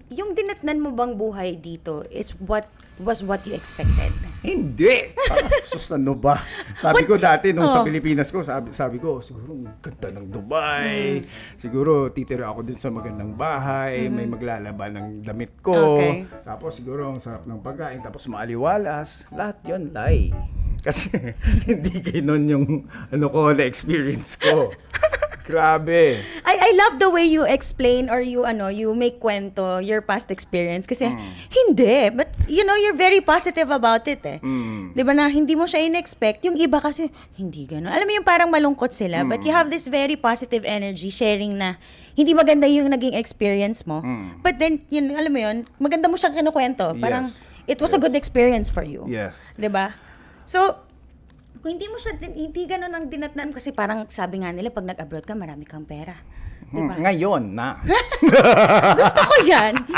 yung dinatnan mo bang buhay dito is what you expected? Hindi! Sus, ano ba? Sabi ko dati, nung sa Pilipinas ko, sabi ko, siguro, ang ganda ng Dubai. Siguro, titira ako dun sa magandang bahay. May maglalaba ng damit ko. Okay. Tapos, siguro, ang sarap ng pagkain. Tapos, maaliwalas. Lahat yun, lie. Kasi, hindi gano'n yung, na-experience ko. Grabe. I love the way you explain or you make kwento your past experience kasi hindi, but you're very positive about it eh. 'Di ba na hindi mo siya in-expect, yung iba kasi hindi gano'n. Alam mo yung parang malungkot sila, but you have this very positive energy sharing na hindi maganda yung naging experience mo. But then alam mo yun, maganda mo siyang kinukwento. Parang it was a good experience for you. Yes. 'Di ba? So kung hindi ganun ang dinatnan kasi parang sabi nga nila pag nag-abroad ka marami kang pera. Diba? Ngayon na. Gusto ko yan.